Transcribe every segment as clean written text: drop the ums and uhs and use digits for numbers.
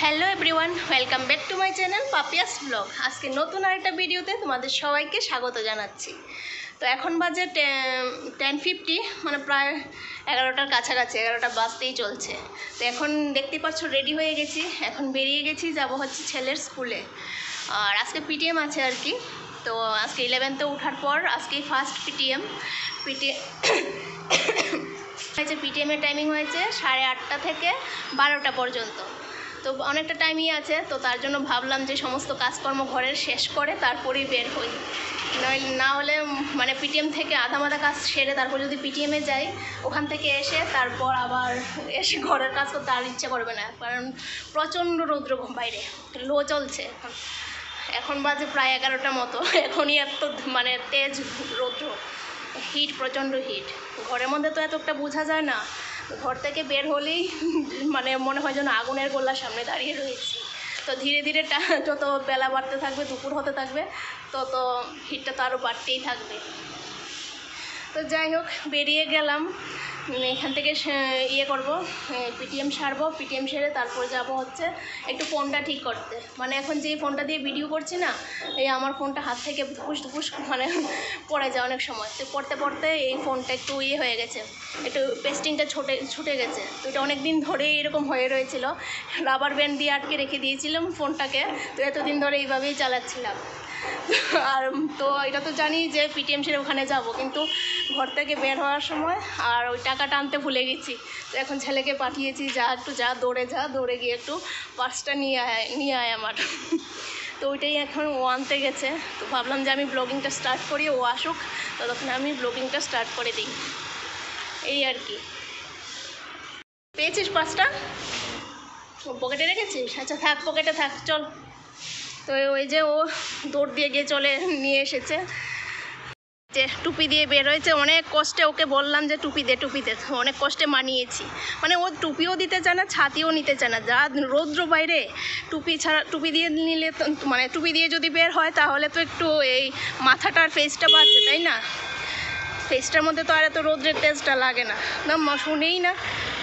Hello everyone, welcome back to my channel Papiya's blog. আজকে নতুন আরেকটা ভিডিওতে তোমাদের সবাইকে স্বাগত জানাচ্ছি। তো এখন বাজে 10:50, মানে প্রায় 11টার কাছাকাছি, 11টা বাজতেই চলছে। তো এখন দেখতেই পাচ্ছ রেডি হয়ে গেছি, এখন বেরিয়ে গেছি, যাব হচ্ছে ছেলের স্কুলে। আর আজকে পিটিএম আছে আর কি। তো আজকে 11তে ওঠার পর আজকেই ফার্স্ট পিটিএম হয়েছে। পিটিএমের টাইমিং হয়েছে 8:30 থেকে 12টা পর্যন্ত। তো অনেকটা টাইমই আছে, তো তার জন্য ভাবলাম যে সমস্ত কাজকর্ম ঘরের শেষ করে তারপরেই বের হই। না হলে মানে পিটিএম থেকে আধা কাজ সেরে তারপর যদি পিটিএমে যাই, ওখান থেকে এসে তারপর আবার এসে ঘরের কাজ করতে আর ইচ্ছে করবে না, কারণ প্রচণ্ড রৌদ্র বাইরে, লো চলছে। এখন বাজে প্রায় 11টা মতো, এখনই এত মানে তেজ রৌদ্র, হিট, প্রচণ্ড হিট। ঘরের মধ্যে তো এতটা বোঝা যায় না, ঘর থেকে বের হলেই মানে মনে হয় যেন আগুনের গোলার সামনে দাঁড়িয়ে রয়েছি। তো ধীরে ধীরে যত বেলা বাড়তে থাকবে, দুপুর হতে থাকবে, তত হিটটা তো আরও বাড়তেই থাকবে। তো যাই হোক, বেরিয়ে গেলাম। এখান থেকে করব, পিটিএম সারবো, পিটিএম সেরে তারপর যাব হচ্ছে একটু ফোনটা ঠিক করতে। মানে এখন যে ফোনটা দিয়ে ভিডিও করছি না, এই আমার ফোনটা হাত থেকে ধুপুস মানে পড়ে যায় অনেক সময়। তো পড়তে পড়তে এই ফোনটা একটু হয়ে গেছে, একটু পেস্টিংটা ছুটে গেছে। তো এটা অনেক দিন ধরে এরকম হয়ে রয়েছিল, রাবার ব্যান্ড দিয়ে আটকে রেখে দিয়েছিলাম ফোনটাকে। তো এতদিন ধরে এইভাবেই চালাচ্ছিলাম। আর তো এটা তো জানি যে পিটিএম সেরে ওখানে যাব, কিন্তু ঘর থেকে বের হওয়ার সময় আর ওই টাকাটা আনতে ভুলে গেছি। তো এখন ছেলেকে পাঠিয়েছি, দৌড়ে গিয়ে একটু পার্সটা নিয়ে আয় আমার। তো ওইটাই এখন ও আনতে গেছে। তো ভাবলাম যে আমি ব্লগিংটা স্টার্ট করি, ও আসুক, ততক্ষণ আমি ব্লগিংটা স্টার্ট করে দিই, এই আর কি। পেয়েছিস পার্সটা? পকেটে রেখেছিস? আচ্ছা থাক, পকেটে থাক, চল। তো ওই যে ও দৌড় দিয়ে গিয়ে নিয়ে এসেছে, যে টুপি দিয়ে বের হয়েছে। অনেক কষ্টে ওকে বললাম যে টুপি দে, অনেক কষ্টে মানিয়েছি। মানে ও টুপিও দিতে চায় না, ছাতিও নিতে চায় না, যা রৌদ্র বাইরে। টুপি দিয়ে নিলে মানে টুপি দিয়ে যদি বের হয় তাহলে তো একটু এই মাথাটার ফেসটা বাঁচে, তাই না? ফেসটার মধ্যে তো আর এত রৌদ্রের তেজটা লাগে না। শুনেই না,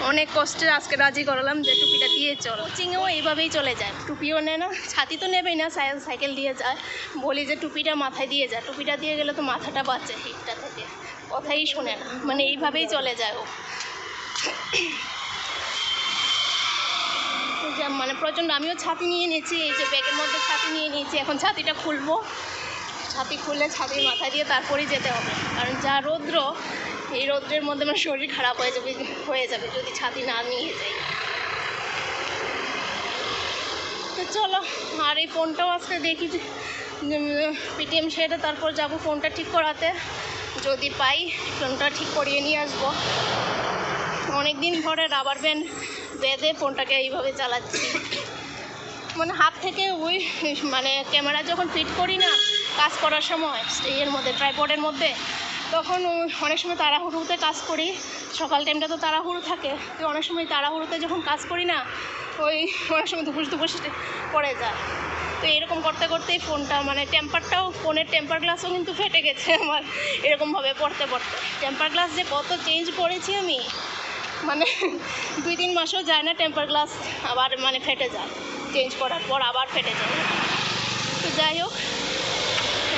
অনেক কষ্টে আজকে রাজি করালাম যে টুপিটা দিয়ে চল। কোচিংয়েও এইভাবেই চলে যায়, টুপিও নেয় না, ছাতি তো নেবেই না, সাইকেল দিয়ে যায়। বলি যে টুপিটা মাথায় দিয়ে যায়, টুপিটা দিয়ে গেলে তো মাথাটা বাঁচে হিটটা থেকে, কথাই শোনে না, মানে এইভাবেই চলে যায় ও। মানে প্রচণ্ড। আমিও ছাতি নিয়ে নিয়েছি, এই যে ব্যাগের মধ্যে ছাতি নিয়ে নিয়েছি। এখন ছাতিটা খুলবো, ছাতি খুলে ছাতির মাথায় দিয়ে তারপরেই যেতে হবে, কারণ যা রৌদ্র, এই রৌদ্রের মধ্যে আমার শরীর খারাপ হয়ে যাবে যদি ছাতি না নিয়ে যাই। তো চলো, আর এই ফোনটাও আজকে দেখি পিটিএম সেরে তারপর যাব ফোনটা ঠিক করাতে। যদি পাই ফোনটা ঠিক করিয়ে নিয়ে আসবো। অনেক দিন ধরে রাবার ব্যান্ড বেঁধে ফোনটাকে এইভাবে চালাচ্ছি। মানে হাত থেকে ওই মানে ক্যামেরা যখন ফিট করি না কাজ করার সময়, ট্রাইপডের মধ্যে, তখন অনেক সময় তাড়াহুড়োতে কাজ করি। সকাল টাইমটা তো তাড়াহুড়ো থাকে, তো অনেক সময় তাড়াহুড়োতে যখন কাজ করি না, ওই অনেক সময় ধুপুস পড়ে যায়। তো এরকম করতে করতেই ফোনটা মানে ফোনের টেম্পার গ্লাসও কিন্তু ফেটে গেছে আমার, এরকমভাবে পড়তে টেম্পার গ্লাস যে কত চেঞ্জ করেছি আমি, মানে 2-3 মাসও যায় না, টেম্পার গ্লাস আবার মানে ফেটে যায়, চেঞ্জ করার পর আবার ফেটে যায়। তো যাই হোক,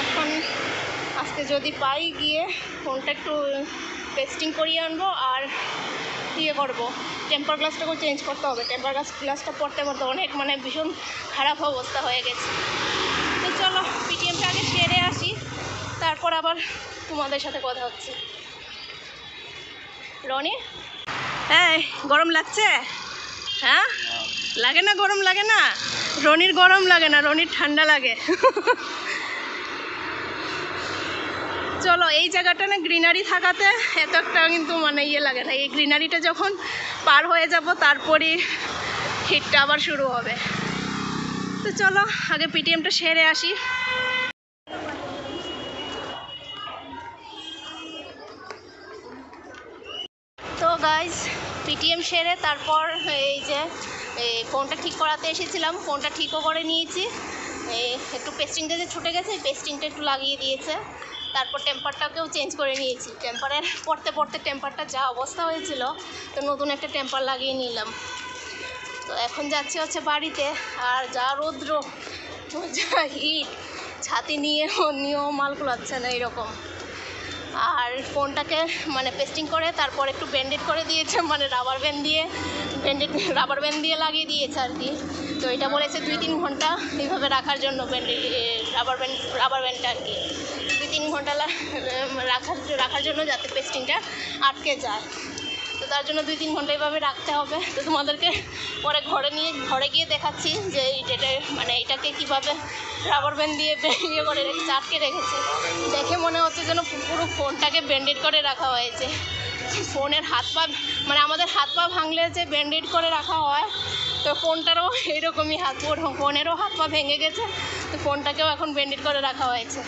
এখন আজকে যদি পাই গিয়ে ফোনটা একটু পেস্টিং করিয়ে আনবো, আর করবো, টেম্পার গ্লাসটাকেও চেঞ্জ করতে হবে। টেম্পার গ্লাসটা পড়তে অনেক মানে ভীষণ খারাপ অবস্থা হয়ে গেছে। তো চলো পিটিএমটা আগে সেরে আসি, তারপর আবার তোমাদের সাথে কথা হচ্ছে। রনি, হ্যাঁ গরম লাগছে? হ্যাঁ লাগে না, গরম লাগে না? রনির গরম লাগে না, রনির ঠান্ডা লাগে। চলো, এই জায়গাটা না গ্রিনারি থাকাতে এত একটা কিন্তু মানে লাগে না। এই গ্রিনারিটা যখন পার হয়ে যাব তারপরই হিটটা আবার শুরু হবে। তো চলো আগে পিটিএমটা সেরে আসি। তো গাইজ, পিটিএম সেরে তারপর এই যে ফোনটা ঠিক করাতে এসেছিলাম, ফোনটা ঠিকও করে নিয়েছি। একটু পেস্টিংটা যে ছুটে গেছে, পেস্টিংটা একটু লাগিয়ে দিয়েছে। তারপর টেম্পারটাকেও চেঞ্জ করে নিয়েছি। টেম্পারের পড়তে টেম্পারটা যা অবস্থা হয়েছিল, তো নতুন একটা টেম্পার লাগিয়ে নিলাম। তো এখন যাচ্ছি হচ্ছে বাড়িতে। আর যা রৌদ্র, যা হিট, ছাতি নিয়েও মাল কুলাচ্ছে না এরকম। আর ফোনটাকে মানে পেস্টিং করে তারপর একটু ব্যান্ডেড করে দিয়েছে, মানে রাবার ব্যান্ড দিয়ে লাগিয়ে দিয়েছে আর কি। তো এটা বলেছে 2-3 ঘন্টা এইভাবে রাখার জন্য, রাবার ব্যান্ডটা আর কি 2-3 ঘন্টা রাখার জন্য, যাতে পেস্টিংটা আটকে যায়। তো তার জন্য 2-3 ঘন্টা এইভাবে রাখতে হবে। তো তোমাদেরকে পরে ঘরে গিয়ে দেখাচ্ছি যে যেটা মানে এটাকে কীভাবে রাবার ব্যান্ড দিয়ে করে রেখেছে, আটকে রেখেছে। দেখে মনে হচ্ছে যেন পুরো ফোনটাকে ব্যান্ডেড করে রাখা হয়েছে। ফোনের হাত পা, মানে আমাদের হাত পা ভাঙলে যে ব্যান্ডেড করে রাখা হয়, তো ফোনটারও এরকমই ফোনেরও হাত পা ভেঙে গেছে। তো ফোনটাকেও এখন ব্যান্ডেড করে রাখা হয়েছে।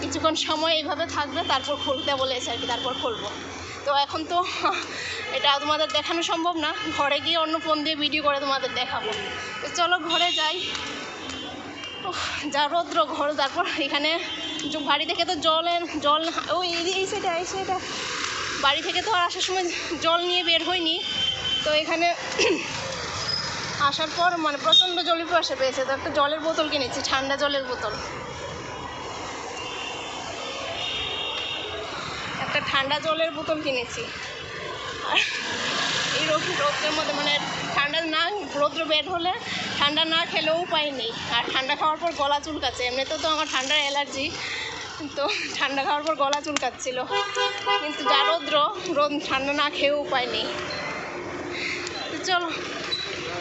কিছুক্ষণ সময় এইভাবে থাকবে, তারপর খুলতে বলেছে আর কি, তারপর খুলবো। তো এখন তো এটা তোমাদের দেখানো সম্ভব না, ঘরে গিয়ে অন্য ফোন দিয়ে ভিডিও করে তোমাদের দেখাবো। তো চলো ঘরে যাই। যা রৌদ্র ঘর, তারপর এখানে বাড়ি থেকে তো জল ওই এই সাইডে বাড়ি থেকে তো আর আসার সময় জল নিয়ে বের হয়নি। তো এখানে আসার পর মানে প্রচণ্ড জলের পিপাসা পেয়েছে, তো একটা জলের বোতল কিনেছি, ঠান্ডা জলের বোতল, একটা ঠান্ডা জলের বোতল কিনেছি। আর এই রৌদ্রের মধ্যে মানে রৌদ্র বের হলে ঠান্ডা না খেলেও উপায় নেই। আর ঠান্ডা খাওয়ার পর গলা চুলকাচ্ছে, এমনিতেও তো আমার ঠান্ডার অ্যালার্জি, তো ঠান্ডা খাওয়ার পর গলা চুলকাচ্ছিল। কিন্তু যা রৌদ্র ঠান্ডা না খেয়েও উপায় নেই। চলো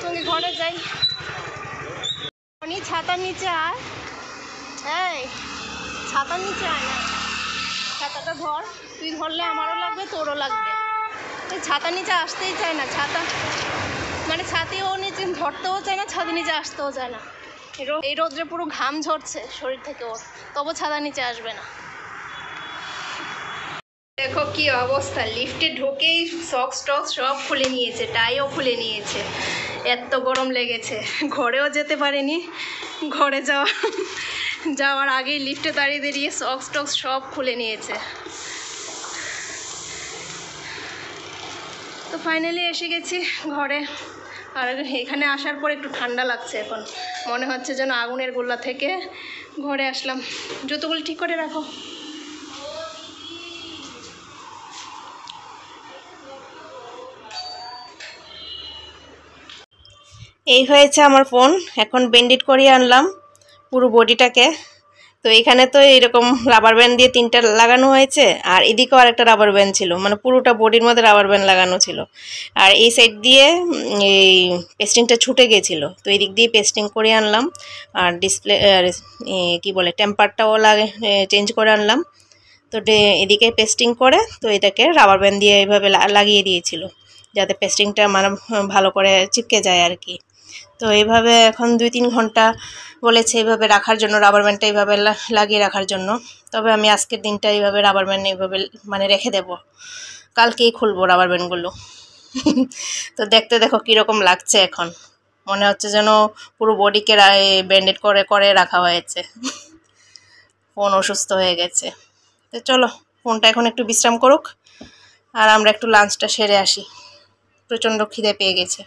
তুমি ঘরে যাই। ছাতার নিচে আয়, এই ছাতার নিচে আয় না, ছাতাটা ধর, তুই ধরলে আমারও লাগবে তোরও লাগবে। এই ছাতার নিচে আসতেই চায় না, ছাতিও নিচে ধরতেও চায় না, ছাদের নিচে আসতেও চায় না। এই রোদ্রে পুরো ঘাম ঝরছে শরীর থেকে ওর, তবু ছাতার নিচে আসবে না। দেখো কি অবস্থা, লিফটে ঢুকেই সক্স টক্স সব খুলে নিয়েছে, টাইও খুলে নিয়েছে, এত গরম লেগেছে। ঘরেও যেতে পারেনি, ঘরে যাওয়ার আগেই লিফটে দাঁড়িয়ে সক্স টক্স সব খুলে নিয়েছে। তো ফাইনালি এসে গেছি ঘরে। আর এখানে আসার পর একটু ঠান্ডা লাগছে, এখন মনে হচ্ছে যেন আগুনের গোলা থেকে ঘরে আসলাম। জুতোগুলো ঠিক করে রাখো। এই হয়েছে আমার ফোন, এখন ব্যান্ডেড করিয়ে আনলাম পুরো বডিটাকে। তো এখানে তো এরকম রাবার ব্যান্ড দিয়ে 3টা লাগানো হয়েছে, আর এদিকেও আরেকটা রাবার ব্যান্ড ছিল, মানে পুরোটা বডির মধ্যে রাবার ব্যান্ড লাগানো ছিল। আর এই সাইড দিয়ে এই পেস্টিংটা ছুটে গেছিলো, তো এই দিক দিয়ে পেস্টিং করে আনলাম। আর ডিসপ্লে কি বলে টেম্পারটাও চেঞ্জ করে আনলাম। তো এদিকে পেস্টিং করে তো এটাকে রাবার ব্যান্ড দিয়ে এইভাবে লাগিয়ে দিয়েছিল, যাতে পেস্টিংটা মানে ভালো করে চিপকে যায় আর কি। তো এইভাবে এখন 2-3 ঘন্টা বলেছে এইভাবে রাখার জন্য, রাবার ব্যান্ডটা এইভাবে লাগিয়ে রাখার জন্য। তবে আমি আজকের দিনটা এইভাবে রাবার ব্যান্ড এইভাবে মানে রেখে দেব, কালকেই খুলবো রাবার ব্যান্ডগুলো। তো দেখো কীরকম লাগছে, এখন মনে হচ্ছে যেন পুরো বডিকে ব্যান্ডেড করে রাখা হয়েছে। ফোন অসুস্থ হয়ে গেছে। তো চলো ফোনটা এখন একটু বিশ্রাম করুক, আর আমরা একটু লাঞ্চটা সেরে আসি, প্রচণ্ড খিদে পেয়ে গেছে।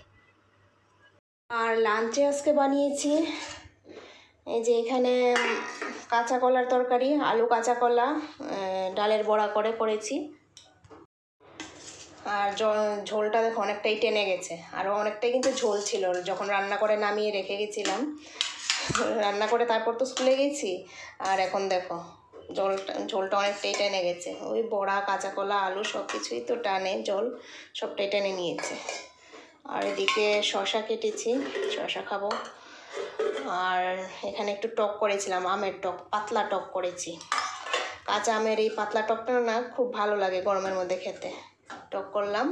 আর লাঞ্চে আজকে বানিয়েছি এই যে এখানে কাঁচা কলার তরকারি, আলু কাঁচা কলা, ডালের বড়া করেছি। আর ঝোলটা দেখো অনেকটাই টেনে গেছে, আরও অনেকটাই কিন্তু ঝোল ছিল যখন রান্না করে নামিয়ে রেখে গেছিলাম। রান্না করে তারপর তো স্কুলে গেছি, আর এখন দেখো ঝোলটা অনেকটাই টেনে গেছে। ওই বড়া, কাঁচা কলা, আলু সব কিছুই তো টানে, জল সবটাই টেনে নিয়েছে। আর এদিকে শসা কেটেছি, শসা খাবো। আর এখানে একটু টক করেছিলাম, আমের টক, পাতলা টক করেছি। কাঁচা আমের এই পাতলা টকটা না খুব ভালো লাগে গরমের মধ্যে খেতে, টক করলাম।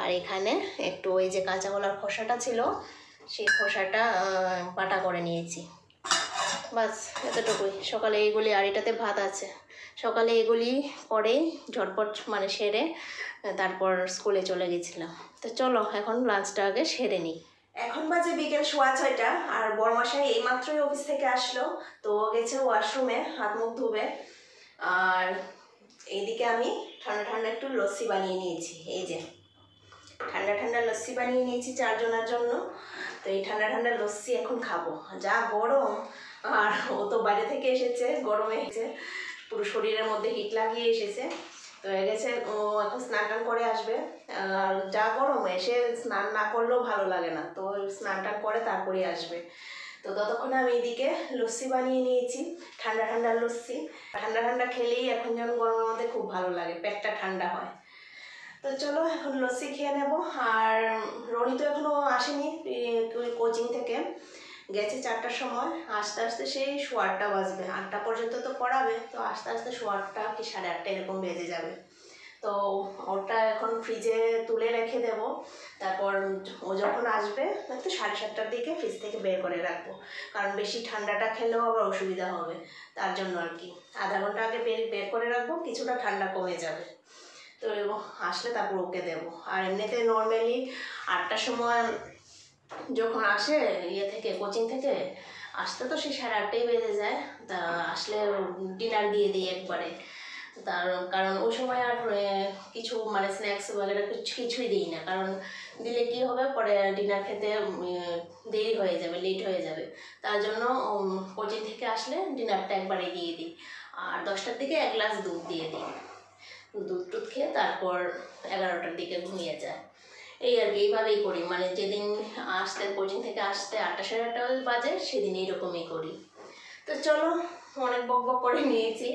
আর এখানে একটু ওই যে কাঁচা কলার খোসাটা ছিল, সেই খোসাটা বাটা করে নিয়েছি। বাস এতটুকুই। সকালে এইগুলি, আর এটাতে ভাত আছে, সকালে এগুলি করে ঝটপট মানে সেরে তারপর স্কুলে চলে গেছিলাম। তো চলো এখন লাঞ্চটা আগে সেরে নিই। এখন বাজে বিকেল 6:15, আর বড়মশাই এইমাত্রই অফিস থেকে আসলো, তো গেছে ওয়াশরুমে হাত মুখ ধুবে। আর এইদিকে আমি ঠান্ডা একটু লস্যি বানিয়ে নিয়েছি, এই যে ঠান্ডা লস্যি বানিয়ে নিয়েছি 4 জনের জন্য। তো এই ঠান্ডা ঠান্ডা লস্যি এখন খাবো। যা গরম, আর ও তো বাইরে থেকে এসেছে, গরমে এসেছে, পুরো শরীরের মধ্যে হিট লাগিয়ে এসেছে। তো গেছে, ও এখন স্নান টান করে আসবে। আর যা গরম, এসে স্নান না করলেও ভালো লাগে না, তো স্নান টান করে তারপরে আসবে। তো ততক্ষণে আমি এদিকে লস্যি বানিয়ে নিয়েছি, ঠান্ডা ঠান্ডা লস্যি। ঠান্ডা ঠান্ডা খেলেই এখন যেন গরমের মধ্যে খুব ভালো লাগে, পেটটা ঠান্ডা হয়। তো চলো এখন লস্যি খেয়ে নেব। আর রনি তো এখনও আসেনি কোচিং থেকে, গেছে 4টার সময়, আস্তে আস্তে সেই 8:15 বাজবে। 8টা পর্যন্ত তো পড়াবে, তো আস্তে আস্তে 8:15 কি 8:30 এরকম বেজে যাবে। তো ওটা এখন ফ্রিজে তুলে রেখে দেব, তারপর ও যখন আসবে তো 7:30টার দিকে ফ্রিজ থেকে বের করে রাখবো, কারণ বেশি ঠান্ডাটা খেলেও আবার অসুবিধা হবে, তার জন্য আর কি। আধা ঘন্টা আগে বের করে রাখবো, কিছুটা ঠান্ডা কমে যাবে। তো আসলে তারপর ওকে দেবো। আর এমনিতে নর্মালি 8টার সময় যখন আসে থেকে কোচিং থেকে, আসতে তো সেই 8:30টাই বেজে যায়। তা আসলে ডিনার দিয়ে দিই একবারে, কারণ ওই সময় আর কিছু মানে স্ন্যাক্স বগেরা কিছুই দিই না, কারণ দিলে কী হবে, পরে ডিনার খেতে দেরি হয়ে যাবে, লেট হয়ে যাবে। তার জন্য কোচিং থেকে আসলে ডিনারটা একবারে দিয়ে দিই। আর 10টার দিকে 1 গ্লাস দুধ দিয়ে দিই, দুধ টুধ খেয়ে তারপর 11টার দিকে ঘুমিয়ে যায়। এই আর কি, এইভাবেই করি। মানে যেদিন আসতে কোচিং থেকে আসতে 8টা 8:30 বাজে, সেদিন এইরকমই করি। তো চলো, অনেক বক করে নিয়েছি,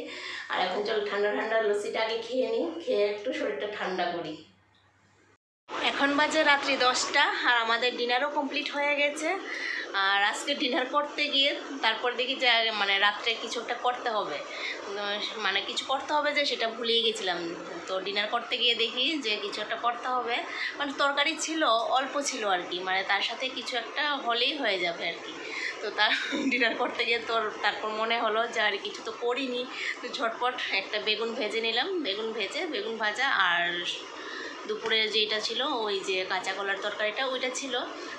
আর এখন চলো ঠান্ডা ঠান্ডা লস্যিটা আগে খেয়ে নিই, খেয়ে একটু শরীরটা ঠান্ডা করি। এখন বাজে রাত্রি 10টা, আর আমাদের ডিনারও কমপ্লিট হয়ে গেছে। আর আজকে ডিনার করতে গিয়ে তারপর দেখি যে মানে রাত্রে কিছু একটা করতে হবে, মানে কিছু করতে হবে যে সেটা ভুলিয়ে গেছিলাম। তো ডিনার করতে গিয়ে দেখি যে কিছু একটা করতে হবে, মানে তরকারি ছিল, অল্প ছিল আর কি, মানে তার সাথে কিছু একটা হলেই হয়ে যাবে আর কি। তো তার ডিনার করতে গিয়ে তারপর মনে হলো যে আর কিছু তো করিনি, তো ঝটপট একটা বেগুন ভেজে নিলাম, বেগুন ভাজা, আর দুপুরে যেটা ছিল ওই যে কাঁচা কলার তরকারিটা ওইটা ছিল,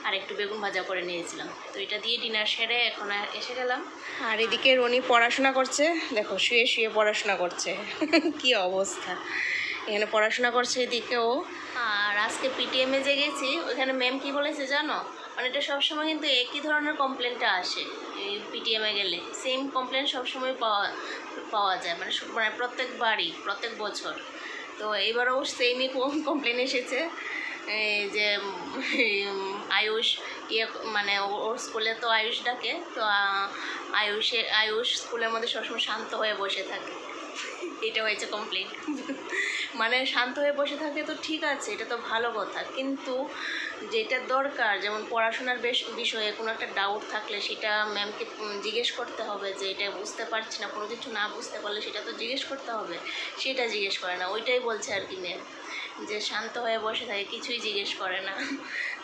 আর একটু বেগুন ভাজা করে নিয়েছিলাম। তো এটা দিয়ে ডিনার সেরে এখন এসে গেলাম। আর এদিকে রনি পড়াশোনা করছে, দেখো শুয়ে শুয়ে পড়াশোনা করছে কি অবস্থা, এখানে পড়াশোনা করছে এদিকেও। আর আজকে পিটিএমে যে গেছি, ওইখানে ম্যাম কি বলেছে জানো, মানে এটা সবসময় কিন্তু একই ধরনের কমপ্লেনটা আসে, এই পিটিএমে গেলে সেম কমপ্লেন সবসময় পাওয়া যায়, মানে প্রত্যেকবারই, প্রত্যেক বছর। তো এবারও সেমই কমপ্লেন এসেছে, যে আয়ুষ মানে ওর স্কুলে তো আয়ুষ ডাকে, তো আয়ুষ স্কুলের মধ্যে সবসময় শান্ত হয়ে বসে থাকে, এটা হয়েছে কমপ্লেন। মানে শান্ত হয়ে বসে থাকে তো ঠিক আছে, এটা তো ভালো কথা, কিন্তু যেটা দরকার, যেমন পড়াশোনার বিষয়ে কোনো একটা ডাউট থাকলে সেটা ম্যামকে জিজ্ঞেস করতে হবে, যে এটা বুঝতে পারছি না, কোনো কিছু না বুঝতে পারলে সেটা তো জিজ্ঞেস করতে হবে, সেটা জিজ্ঞেস করে না। ওইটাই বলছে আর কি ম্যাম, যে শান্ত হয়ে বসে থাকে, কিছুই জিজ্ঞেস করে না,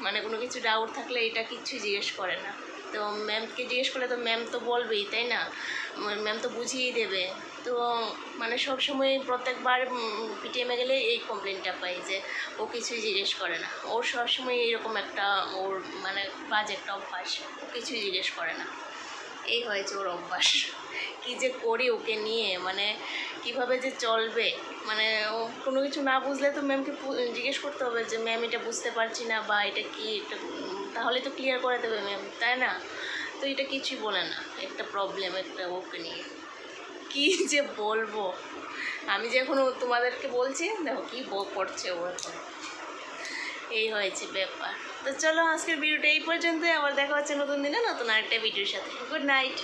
মানে কোনো কিছু ডাউট থাকলে এটা কিছুই জিজ্ঞেস করে না। তো ম্যামকে জিজ্ঞেস করলে তো ম্যাম তো বলবেই, তাই না, ম্যাম তো বুঝিয়েই দেবে। তো মানে সবসময় প্রত্যেকবার পিটিএমে গেলে এই কমপ্লেনটা পাই যে ও কিছুই জিজ্ঞেস করে না, ওর সবসময় এইরকম একটা ওর মানে বাজে একটা অভ্যাস, ও কিছুই জিজ্ঞেস করে না, এই হয়েছে ওর অভ্যাস। কী যে করি ওকে নিয়ে, মানে কিভাবে যে চলবে, মানে ও কোনো কিছু না বুঝলে তো ম্যামকে জিজ্ঞেস করতে হবে যে ম্যাম এটা বুঝতে পারছি না, বা এটা কি, এটা তাহলে তো ক্লিয়ার করে দেবে ম্যাম, তাই না। তো এটা কিছুই বলে না, একটা প্রবলেম একটা ওকে নিয়ে, কী যে বলবো। আমি যে এখনও তোমাদেরকে বলছি, দেখো কী বক করছে ও এখন, এই হয়েছে ব্যাপার। তো চলো আজকের ভিডিওটা এই পর্যন্তই, আবার দেখা হচ্ছে নতুন দিনে নতুন আরেকটা ভিডিওর সাথে। Good night.